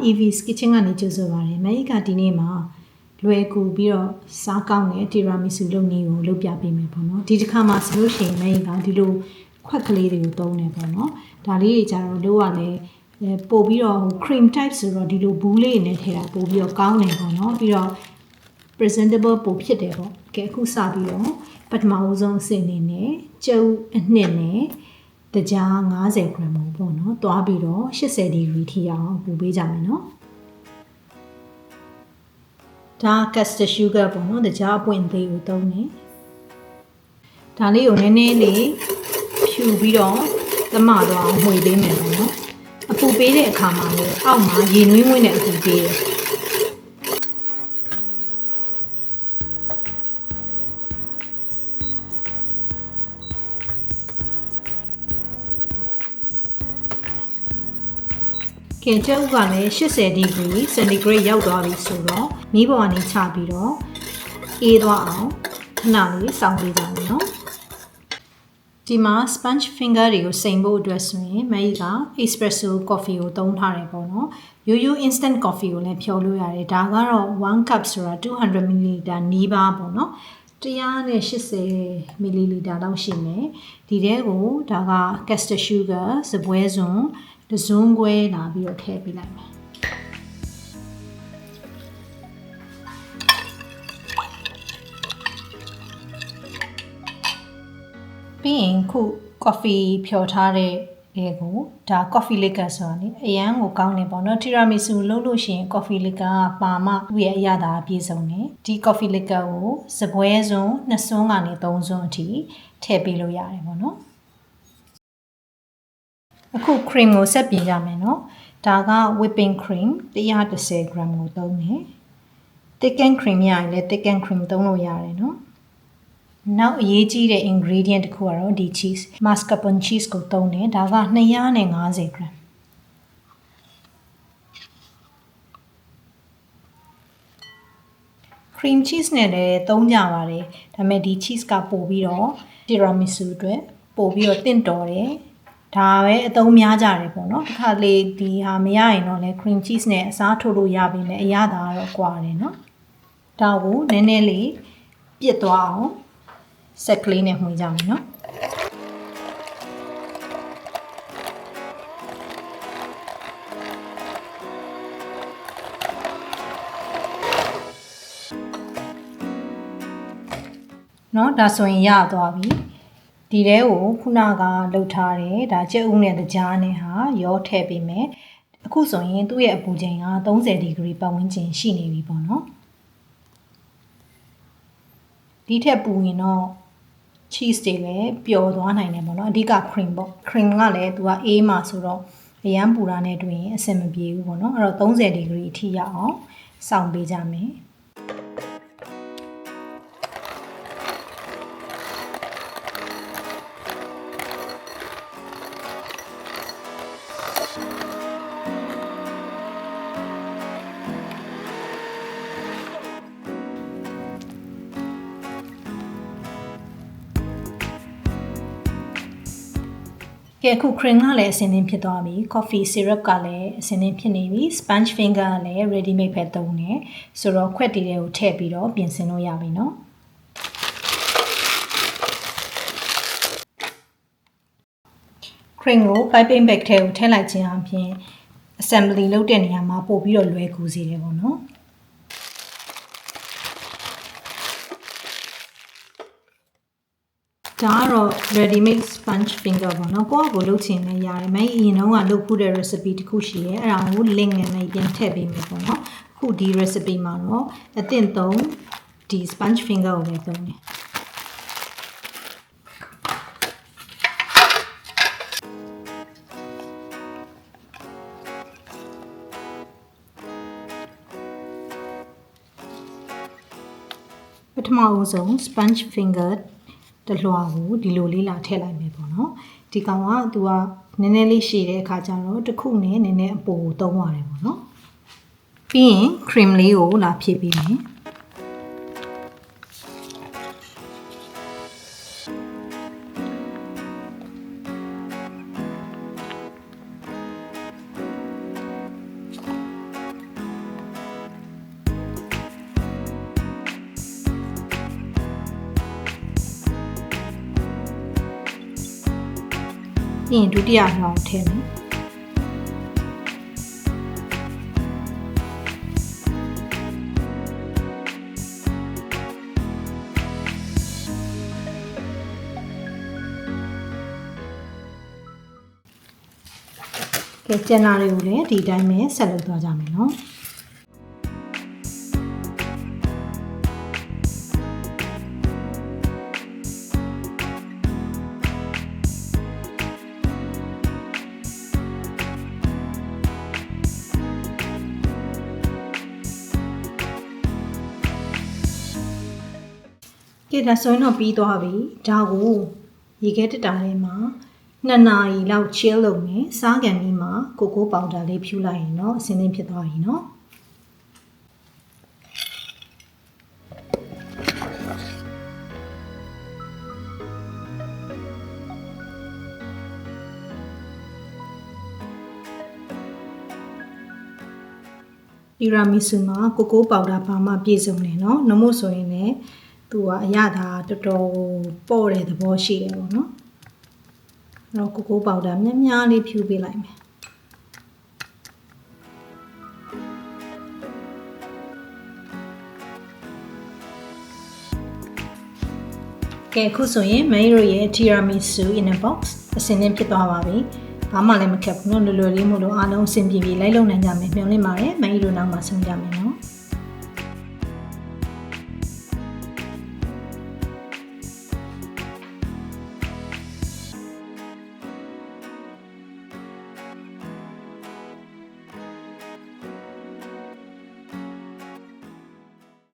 EV's Kitchen ကနေကြိုဆိုပါရစေ။မဲကဒီနေ့မှာလွယ်ကူပြီးတော့စားကောင်းတဲ့တီရာမီဆူလုပ်နည်းကိုလုပ်ပြပေးမယ်ပေါ့နော်။ဒီတစ်ခါမှာဆိုလို့ရှိရင်မဲကဒီလိုခွက်ကလေးတွေကိုသုံးနေပေါ့နော်။ဒါလေးတွေကြတော့လို့ရလဲပို့ပြီးတော့ cream type ဆိုတော့ဒီလိုဘူးလေးနဲ့ထည့်တာပို့ပြီးတော့ကောင်းတယ်ပေါ့နော်။ပြီးတော့ presentable ပို့ဖြစ်တယ်ပေါ့။ကဲအခုစပြီးတော့ပထမဦးဆုံးအဆင့်အနေနဲ့ကျုပ်အနှစ်နဲ့တကြား50 gram ပေါ့နော်။သွားပြီးတော့80 degree ထိအောင်ပူပေးကြမယ်နော်။ဒါ castor sugar ပေါ့နော်။တကြားအပွင့်သေးကိုသုံးနေ။ဒါလေးကိုနည်းနည်းလေးဖြူပြီးတော့သမသွားအောင်မှွေပေးမယ်ပေါ့နော်။အပူပေးတဲ့အခါမှာလည်းအောက်မှာရေနွေးမွေးနဲ့အပူပေးတယ်။ကဲကျုပ်ကလည်း80 degree centigrade ရောက်သွားပြီဆိုတော့မီးပေါ်ကနေချပြီးတော့အေးသွားအောင်ခဏလေးစောင့်ပေးကြမယ်နော်ဒီမှာ sponge finger တွေကိုစိမ်ဖို့အတွက်ဆိုရင်မဲကြီးက espresso coffee ကိုသုံးထားတယ်ပေါ့နော်ရိုးရိုး instant coffee ကိုလည်းဖြော်လို့ရတယ်ဒါကတော့1 cup ဆိုတာ200 ml နီးပါးပေါ့နော်180 ml လောက်ရှိမယ်ဒီထဲကိုဒါက castor sugar စပွဲစွန်းတစုံခွဲလာပြီးတော့ထည့်ပေးလိုက်မယ်ပြီးရင်ခု coffee ဖြော်ထားတဲ့အဲကိုဒါ coffee liquor ဆိုတာလေအရန်ကိုကောင်းနေပေါ့နော် tiramisu လုပ်လို့ရှိရင် coffee liquor ကပါမှသူ့ရဲ့အရသာပြည့်စုံတယ်ဒီ coffee liquor ကိုစပွဲစွန်း2စွန်းကနေ3စွန်းအထိထည့်ပေးလို့ရတယ်ပေါ့နော်အခု cream ကိုဆက်ပြင်ကြမယ်နော်ဒါက whipping cream 110 gram ကိုသုံးတယ် thicken cream ရရင်လည်း thicken cream သုံးလို့ရတယ်နော်နောက်အရေးကြီးတဲ့ ingredient တစ်ခုကတော့ဒီ cheese mascarpone cheese ကိုသုံးတယ်ဒါက250 gram cream cheese နဲ့လည်းသုံးကြပါတယ်ဒါပေမဲ့ဒီ cheese ကပို့ပြီးတော့ tiramisu အတွက်ပို့ပြီးတော့တင့်တော်တယ်ဒါပဲအသုံးများကြတယ်ပေါ့နော်တစ်ခါလေဒီဟာမရရင်တော့လေ cream cheese နဲ့အစားထိုးလို့ရပြီလေအရသာကတော့ကွာတယ်နော်ဒါကိုနည်းနည်းလေးပြစ်သွားအောင်ဆက်ကလေးနဲ့မှွေကြမယ်နော်နော်ဒါဆိုရင်ရသွားပြီဒီထဲကိုခုနကလှုပ်ထားတယ်ဒါကြက်ဥနဲ့တကြားနဲ့ဟာရောထည့်ပေးမယ်အခုဆိုရင်သူ့ရဲ့အပူချိန်က30 degree ပတ်ဝန်းကျင်ရှိနေပြီပေါ့နော်ဒီထက်ပူရင်တော့ cheese တွေလည်းပျော်သွားနိုင်တယ်ပေါ့နော်အဓိက cream ပေါ့ cream ကလည်းသူကအေးမှဆိုတော့အရန်ပူတာနဲ့တွေ့ရင်အဆင်မပြေဘူးပေါ့နော်အဲ့တော့30 degree အထိရအောင်စောင့်ပေးကြမယ်ကဲအခု cream ကလည်းအဆင်သင့်ဖြစ်သွားပြီ coffee syrup ကလည်းအဆင်သင့်ဖြစ်နေပြီ sponge finger ကလည်း ready made ပဲသုံးတယ်ဆိုတော့ခွက်တီတွေကိုထည့်ပြီးတော့ပြင်ဆင်လို့ရပြီနော် cream ကို piping bag ထဲကိုထည့်လိုက်ခြင်းအပြင် assembly လုပ်တဲ့နေရာမှာပို့ပြီးတော့လွယ်ကူစေတယ်ပေါ့နော်ဒါကတော့ ready made sponge finger ပေါ့နော်ကိုယ့်အကိုလုပ်ချင်လည်းရတယ်မင်းအရင်တုန်းကလုပ်ဖို့တဲ့ recipe တစ်ခုရှိရဲအဲ့ဒါကို link နဲ့လည်းပြန်ထည့်ပေးမယ်ပေါ့နော်အခုဒီ recipe မှာတော့အသင့်သုံးဒီ sponge finger ကိုလည်းသုံးတယ်ပထမအဆုံး sponge fingerတလွှာကိုဒီလိုလေးလာထည့်လိုက်မယ်ပေါ့နော်ဒီကောင်ကသူကနည်းနည်းလေးရှည်တဲ့အခါကျတော့တစ်ခုနဲ့နည်းနည်းအပိုကိုသုံးရတယ်ပေါ့နော်ပြီးရင် cream လေးကိုလာဖြည့်ပေးမယ် ပြီးရင်ဒုတိယရောင်ထည့်မယ်ကဲကျန်တာတွေကိုလည်းဒီတိုင်းပဲဆက်လုပ်သွားကြမယ်နော်ကဲဒါဆိုရင်တော့ပြီးသွားပြီဒါကိုရေခဲတက်တာထဲမှာ2 နာရီလောက် chill လုပ်မယ်စားကန်ပြီးမှကိုကိုပေါင်တာလေးဖြူလိုက်ရင်တော့အဆင်သင့်ဖြစ်သွားပြီเนาะတီရာမီဆူမှာကိုကိုပေါင်တာဘာမှပြည့်စုံတယ်เนาะနှမို့ဆိုရင်လည်းသူကအရသာတော်တော်ပေါ့တဲ့သဘောရှိတယ်ပေါ့เนาะတော့ကိုကိုပေါင်တာများများလေးဖြူပေးလိုက်မယ်ကဲအခုဆိုရင်မင်းတို့ရဲ့ tiramisu in a box အစင်းနဲ့ဖြစ်သွားပါပြီဘာမှလည်းမခက်ဘူးเนาะလွယ်လွယ်လေးမို့လို့အားလုံးအဆင်ပြေပြေလိုက်လုပ်နိုင်ကြမယ်မျှော်လင့်ပါတယ်မင်းတို့နောက်မှဆုံကြမယ်เนาะ